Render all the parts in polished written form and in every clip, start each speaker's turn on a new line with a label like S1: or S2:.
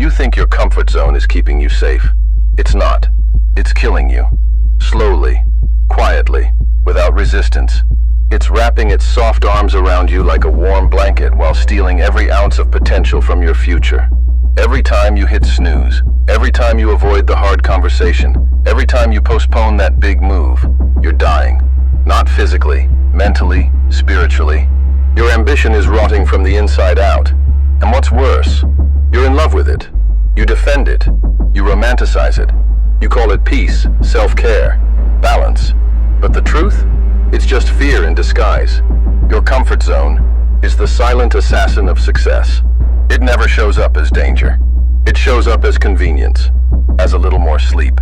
S1: You think your comfort zone is keeping you safe. It's not. It's killing you. Slowly, quietly, without resistance. It's wrapping its soft arms around you like a warm blanket while stealing every ounce of potential from your future. Every time you hit snooze, every time you avoid the hard conversation, every time you postpone that big move, you're dying. Not physically, mentally, spiritually. Your ambition is rotting from the inside out. And what's worse, you're in love with it. You defend it. You romanticize it. You call it peace, self-care, balance. But the truth? It's just fear in disguise. Your comfort zone is the silent assassin of success. It never shows up as danger. It shows up as convenience, as a little more sleep,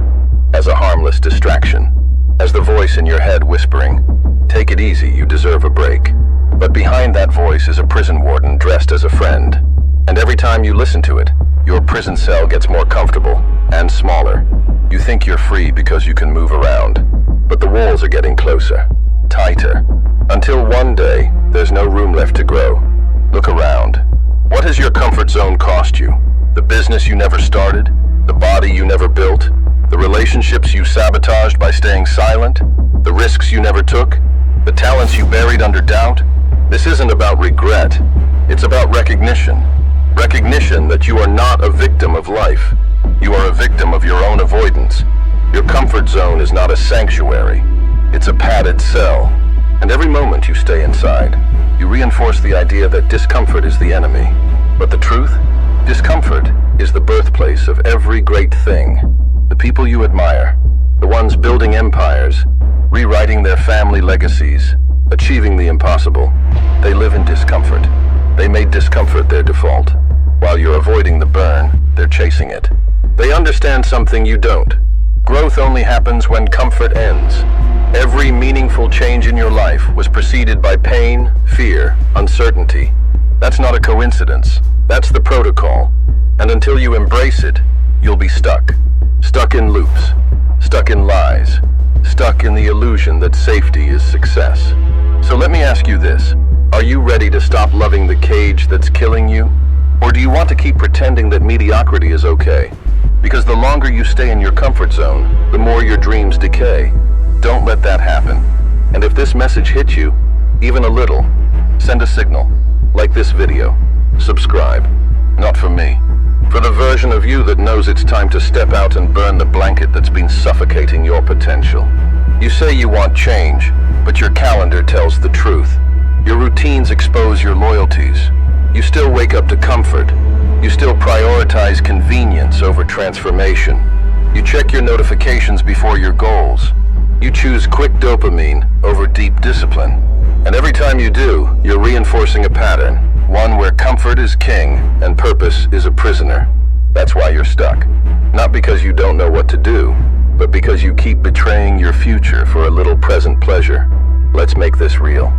S1: as a harmless distraction, as the voice in your head whispering, "Take it easy, you deserve a break." But behind that voice is a prison warden dressed as a friend. And every time you listen to it, your prison cell gets more comfortable and smaller. You think you're free because you can move around, but the walls are getting closer, tighter, until one day there's no room left to grow. Look around. What has your comfort zone cost you? The business you never started? The body you never built? The relationships you sabotaged by staying silent? The risks you never took? The talents you buried under doubt? This isn't about regret. It's about recognition. Recognition that you are not a victim of life. You are a victim of your own avoidance. Your comfort zone is not a sanctuary. It's a padded cell. And every moment you stay inside, you reinforce the idea that discomfort is the enemy. But the truth? Discomfort is the birthplace of every great thing. The people you admire, the ones building empires, rewriting their family legacies, achieving the impossible, they live in discomfort. They made discomfort their default. While you're avoiding the burn, they're chasing it. They understand something you don't. Growth only happens when comfort ends. Every meaningful change in your life was preceded by pain, fear, uncertainty. That's not a coincidence. That's the protocol. And until you embrace it, you'll be stuck. Stuck in loops. Stuck in lies. Stuck in the illusion that safety is success. So let me ask you this. Are you ready to stop loving the cage that's killing you? Or do you want to keep pretending that mediocrity is okay? Because the longer you stay in your comfort zone, the more your dreams decay. Don't let that happen. And if this message hits you, even a little, send a signal, like this video. Subscribe. Not for me. For the version of you that knows it's time to step out and burn the blanket that's been suffocating your potential. You say you want change, but your calendar tells the truth. Your routines expose your loyalties. You still wake up to comfort. You still prioritize convenience over transformation. You check your notifications before your goals. You choose quick dopamine over deep discipline. And every time you do, you're reinforcing a pattern, one where comfort is king and purpose is a prisoner. That's why you're stuck. Not because you don't know what to do, but because you keep betraying your future for a little present pleasure. Let's make this real.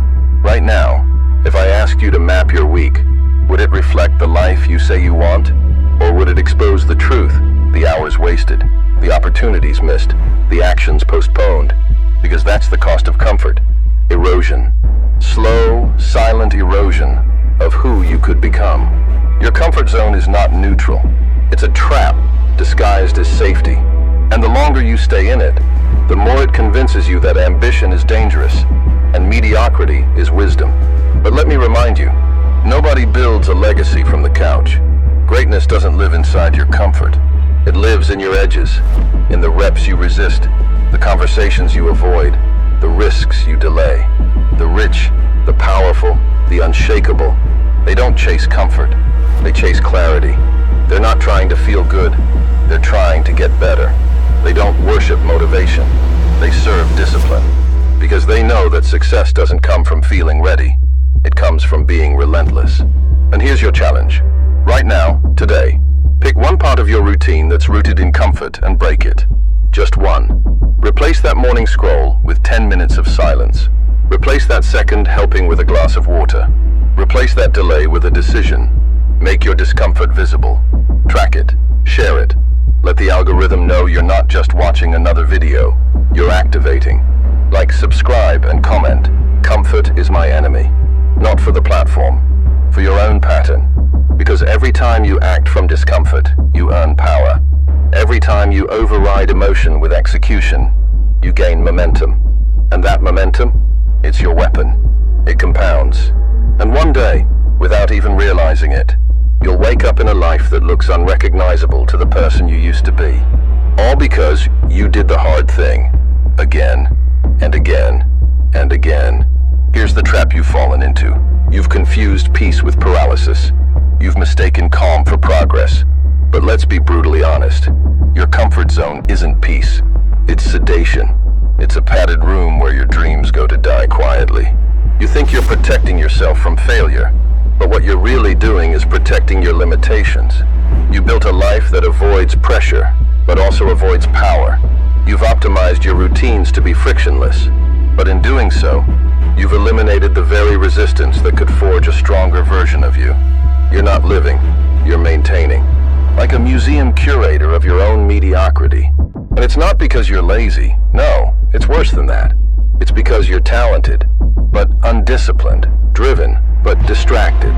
S1: Right now, if I asked you to map your week, would it reflect the life you say you want? Or would it expose the truth, the hours wasted, the opportunities missed, the actions postponed? Because that's the cost of comfort. Erosion. Slow, silent erosion of who you could become. Your comfort zone is not neutral. It's a trap disguised as safety. And the longer you stay in it, the more it convinces you that ambition is dangerous and mediocrity is wisdom. But let me remind you, nobody builds a legacy from the couch. Greatness doesn't live inside your comfort. It lives in your edges, in the reps you resist, the conversations you avoid, the risks you delay. The rich, the powerful, the unshakable, they don't chase comfort. They chase clarity. They're not trying to feel good. They're trying to get better. They don't worship motivation. They serve discipline. Because they know that success doesn't come from feeling ready. It comes from being relentless. And here's your challenge. Right now, today, pick one part of your routine that's rooted in comfort and break it. Just one. Replace that morning scroll with 10 minutes of silence. Replace that second helping with a glass of water. Replace that delay with a decision. Make your discomfort visible. Track it. Share it. Let the algorithm know you're not just watching another video. You're activating. Like, subscribe, and comment. Comfort is my enemy. Not for the platform. For your own pattern. Because every time you act from discomfort, you every time you override emotion with execution, you gain momentum. And that momentum, it's your weapon. It compounds. And one day, without even realizing it, you'll wake up in a life that looks unrecognizable to the person you used to be. All because you did the hard thing. Again, and again, and again. Here's the trap you've fallen into. You've confused peace with paralysis. You've mistaken calm for progress. But let's be brutally honest. Your comfort zone isn't peace. It's sedation. It's a padded room where your dreams go to die quietly. You think you're protecting yourself from failure, but what you're really doing is protecting your limitations. You built a life that avoids pressure, but also avoids power. You've optimized your routines to be frictionless, but in doing so, you've eliminated the very resistance that could forge a stronger version of you. You're not living, you're maintaining. Like a museum curator of your own mediocrity. And it's not because you're lazy. No, it's worse than that. It's because you're talented, but undisciplined, driven, but distracted,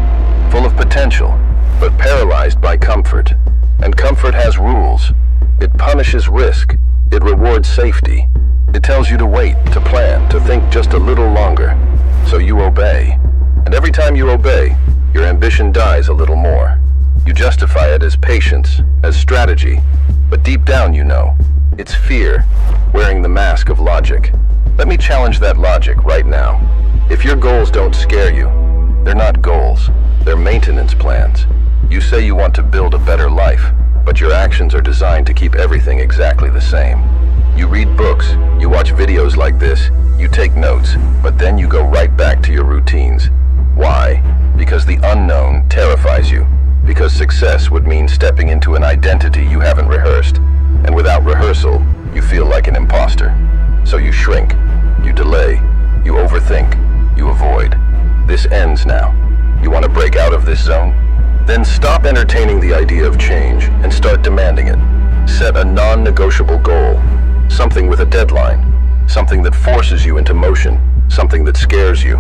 S1: full of potential, but paralyzed by comfort. And comfort has rules. It punishes risk. It rewards safety. It tells you to wait, to plan, to think just a little longer. So you obey. And every time you obey, your ambition dies a little more. You justify it as patience, as strategy, but deep down you know, it's fear, wearing the mask of logic. Let me challenge that logic right now. If your goals don't scare you, they're not goals, they're maintenance plans. You say you want to build a better life, but your actions are designed to keep everything exactly the same. You read books, you watch videos like this, you take notes, but then you go right back to your routines. Why? Because the unknown terrifies you. Because success would mean stepping into an identity you haven't rehearsed. And without rehearsal, you feel like an imposter. So you shrink, you delay, you overthink, you avoid. This ends now. You want to break out of this zone? Then stop entertaining the idea of change and start demanding it. Set a non-negotiable goal. Something with a deadline. Something that forces you into motion. Something that scares you.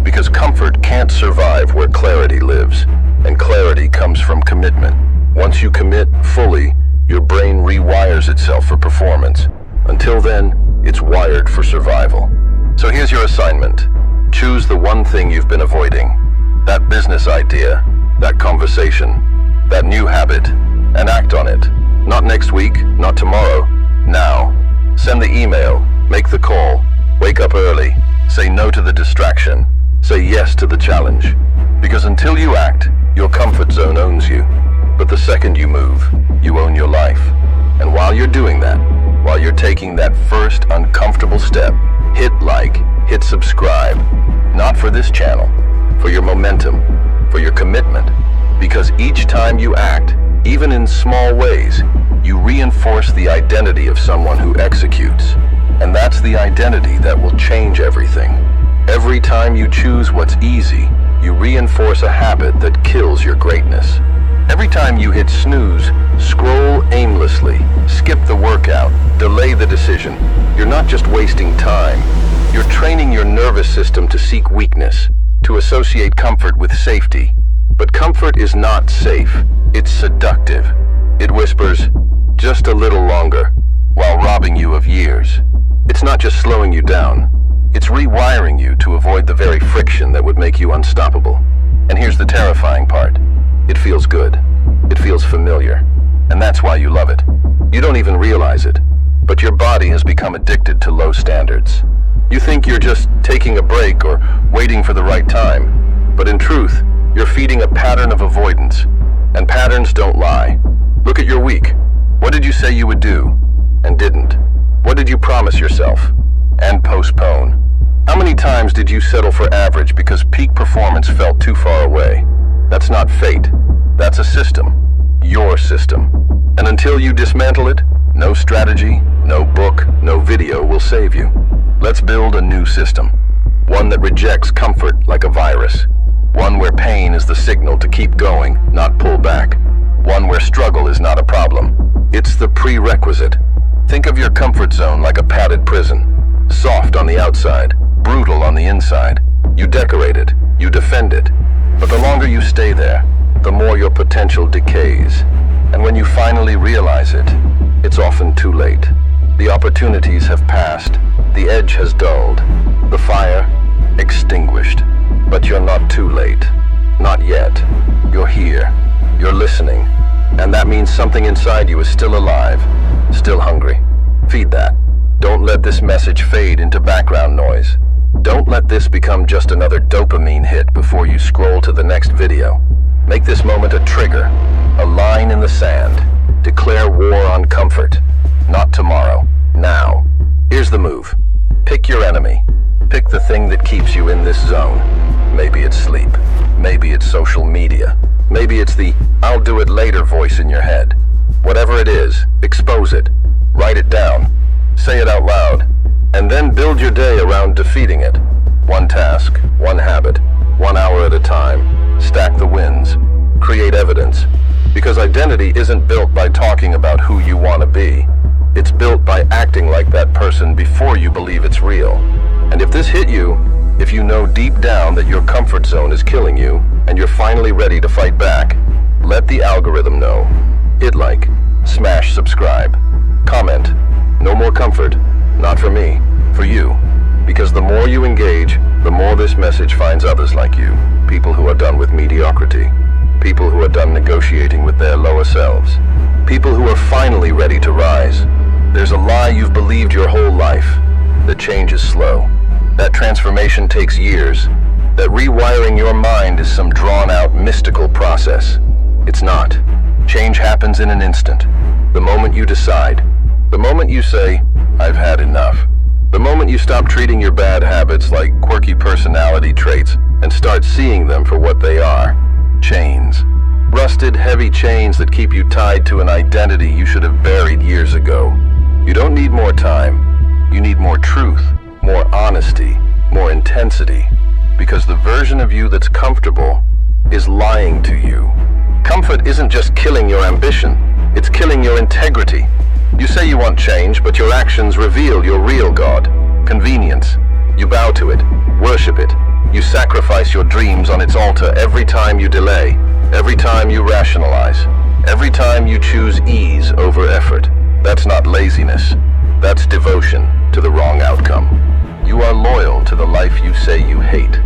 S1: Because comfort can't survive where clarity lives. And clarity comes from commitment. Once you commit fully, your brain rewires itself for performance. Until then, it's wired for survival. So here's your assignment. Choose the one thing you've been avoiding. That business idea, that conversation, that new habit, and act on it. Not next week, not tomorrow, now. Send the email, make the call, wake up early, say no to the distraction, say yes to the challenge. Because until you act, your comfort zone owns you. But the second you move, you own your life. And while you're doing that, while you're taking that first uncomfortable step, hit like, hit subscribe. Not for this channel, for your momentum, for your commitment. Because each time you act, even in small ways, you reinforce the identity of someone who executes. And that's the identity that will change everything. Every time you choose what's easy, you reinforce a habit that kills your greatness. Every time you hit snooze, scroll aimlessly, skip the workout, delay the decision, you're not just wasting time. You're training your nervous system to seek weakness, to associate comfort with safety. But comfort is not safe. It's seductive. It whispers, just a little longer, while robbing you of years. It's not just slowing you down. It's rewiring you to avoid the very friction that would make you unstoppable. And here's the terrifying part. It feels good. It feels familiar. And that's why you love it. You don't even realize it. But your body has become addicted to low standards. You think you're just taking a break or waiting for the right time. But in truth, you're feeding a pattern of avoidance. And patterns don't lie. Look at your week. What did you say you would do and didn't? What did you promise yourself and postpone? How many times did you settle for average because peak performance felt too far away? That's not fate. That's a system. Your system. And until you dismantle it, no strategy, no book, no video will save you. Let's build a new system. One that rejects comfort like a virus. One where pain is the signal to keep going, not pull back. One where struggle is not a problem. It's the prerequisite. Think of your comfort zone like a padded prison. Soft on the outside, brutal on the inside. You decorate it, you defend it. But the longer you stay there, the more your potential decays. And when you finally realize it, it's often too late. The opportunities have passed, the edge has dulled, the fire extinguished. But you're not too late. Not yet. You're here. You're listening. And that means something inside you is still alive, still hungry. Feed that. Don't let this message fade into background noise. Don't let this become just another dopamine hit before you scroll to the next video. Make this moment a trigger, a line in the sand. Declare war on comfort. Not tomorrow, now. Here's the move. Pick your enemy. Pick the thing that keeps you in this zone. Maybe it's sleep. Maybe it's social media. Maybe it's the "I'll do it later" voice in your head. Whatever it is, expose it. Write it down. Say it out loud. And then build your day around defeating it. One task, one habit, 1 hour at a time. Stack the wins. Create evidence. Because identity isn't built by talking about who you want to be. It's built by acting like that person before you believe it's real. And if this hit you, if you know deep down that your comfort zone is killing you, and you're finally ready to fight back, let the algorithm know. Hit like, smash subscribe, comment. No more comfort. Not for me, for you. Because the more you engage, the more this message finds others like you. People who are done with mediocrity. People who are done negotiating with their lower selves. People who are finally ready to rise. There's a lie you've believed your whole life. That change is slow. That transformation takes years. That rewiring your mind is some drawn-out mystical process. It's not. Change happens in an instant. The moment you decide. The moment you say, "I've had enough." The moment you stop treating your bad habits like quirky personality traits and start seeing them for what they are. Chains. Rusted, heavy chains that keep you tied to an identity you should have buried years ago. You don't need more time. You need more truth, more honesty, more intensity. Because the version of you that's comfortable is lying to you. Comfort isn't just killing your ambition, it's killing your integrity. You say you want change, but your actions reveal your real God. Convenience. You bow to it, worship it. You sacrifice your dreams on its altar every time you delay, every time you rationalize, every time you choose ease over effort. That's not laziness. That's devotion to the wrong outcome. You are loyal to the life you say you hate.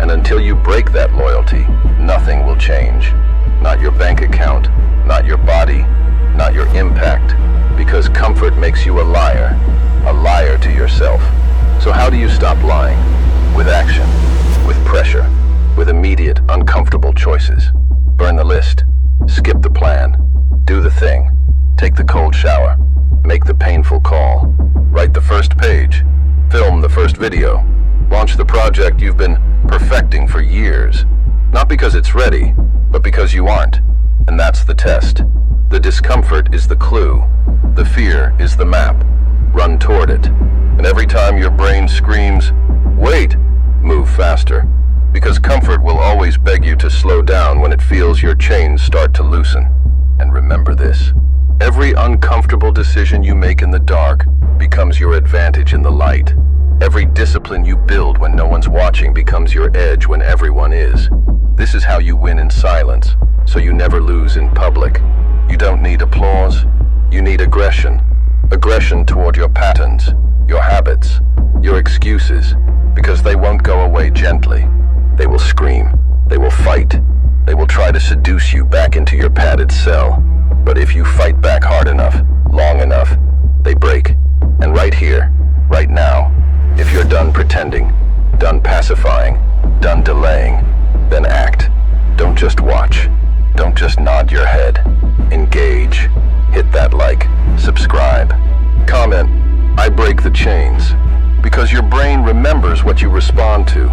S1: And until you break that loyalty, nothing will change. Not your bank account, not your body, not your impact. Because comfort makes you a liar to yourself. So how do you stop lying? With action, with pressure, with immediate, uncomfortable choices. Burn the list, skip the plan, do the thing, take the cold shower, make the painful call, write the first page, film the first video, launch the project you've been perfecting for years. Not because it's ready, but because you aren't. And that's the test. The discomfort is the clue. The fear is the map. Run toward it. And every time your brain screams, "Wait!" move faster. Because comfort will always beg you to slow down when it feels your chains start to loosen. And remember this. Every uncomfortable decision you make in the dark becomes your advantage in the light. Every discipline you build when no one's watching becomes your edge when everyone is. This is how you win in silence, so you never lose in public. You don't need applause. You need aggression. Aggression toward your patterns, your habits, your excuses, because they won't go away gently. They will scream. They will fight. They will try to seduce you back into your padded cell. But if you fight back hard enough, long enough, they break. And right here, right now, if you're done pretending, done pacifying, done delaying, then act. Don't just watch. Don't just nod your head. Engage. Hit that like, subscribe, comment. I break the chains. Because your brain remembers what you respond to.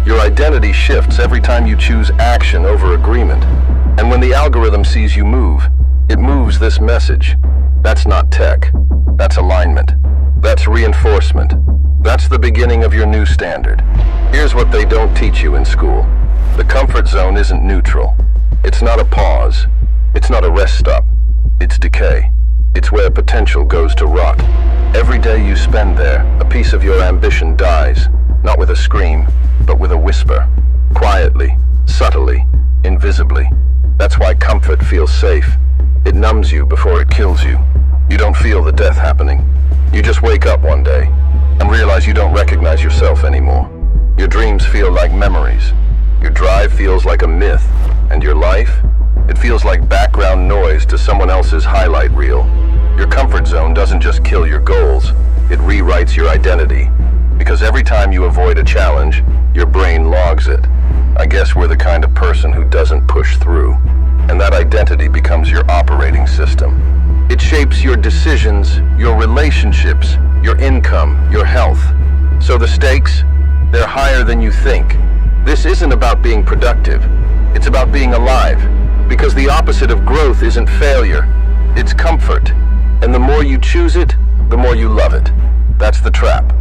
S1: Your identity shifts every time you choose action over agreement. And when the algorithm sees you move, it moves this message. That's not tech. That's alignment. That's reinforcement. That's the beginning of your new standard. Here's what they don't teach you in school. The comfort zone isn't neutral. It's not a pause. It's not a rest stop. It's decay. It's where potential goes to rot. Every day you spend there, a piece of your ambition dies. Not with a scream, but with a whisper. Quietly, subtly, invisibly. That's why comfort feels safe. It numbs you before it kills you. You don't feel the death happening. You just wake up one day and realize you don't recognize yourself anymore. Your dreams feel like memories. Your drive feels like a myth. And your life? It feels like background noise to someone else's highlight reel. Your comfort zone doesn't just kill your goals, it rewrites your identity. Because every time you avoid a challenge, your brain logs it. I guess we're the kind of person who doesn't push through. And that identity becomes your operating system. It shapes your decisions, your relationships, your income, your health. So the stakes, they're higher than you think. This isn't about being productive. It's about being alive. Because the opposite of growth isn't failure. It's comfort. And the more you choose it, the more you love it. That's the trap.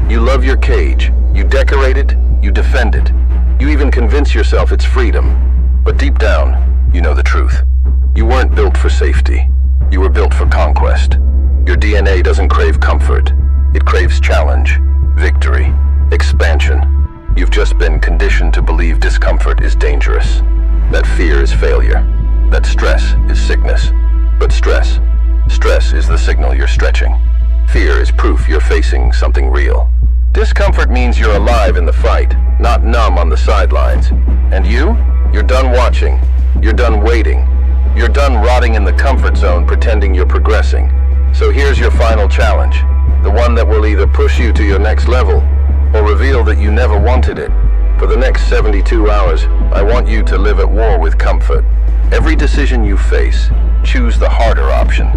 S1: You love your cage. You decorate it. You defend it. You even convince yourself it's freedom. But deep down, you know the truth. You weren't built for safety. You were built for conquest. Your DNA doesn't crave comfort. It craves challenge, victory, expansion. You've just been conditioned to believe discomfort is dangerous. That fear is failure. That stress is sickness. But stress is the signal you're stretching. Fear is proof you're facing something real. Discomfort means you're alive in the fight, not numb on the sidelines. And you're done watching. You're done waiting. You're done rotting in the comfort zone pretending you're progressing. So here's your final challenge. The one that will either push you to your next level or reveal that you never wanted it. For the next 72 hours, I want you to live at war with comfort. Every decision you face, choose the harder option.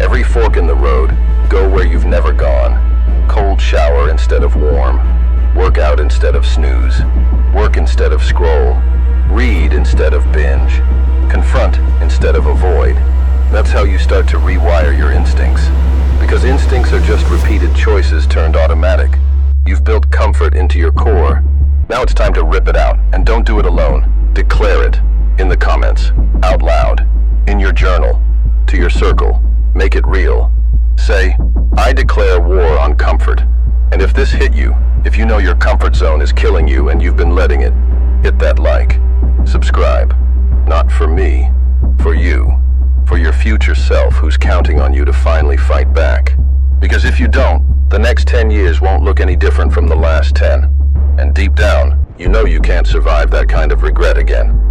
S1: Every fork in the road, go where you've never gone. Cold shower instead of warm. Work out instead of snooze. Work instead of scroll. Read instead of binge. Confront instead of avoid. That's how you start to rewire your instincts. Because instincts are just repeated choices turned automatic. You've built comfort into your core. Now it's time to rip it out, and don't do it alone. Declare it. In the comments. Out loud. In your journal. To your circle. Make it real. Say, I declare war on comfort. And if this hit you, if you know your comfort zone is killing you and you've been letting it, hit that like. Subscribe. Not for me. For you. For your future self who's counting on you to finally fight back. Because if you don't, the next 10 years won't look any different from the last 10. And deep down, you know you can't survive that kind of regret again.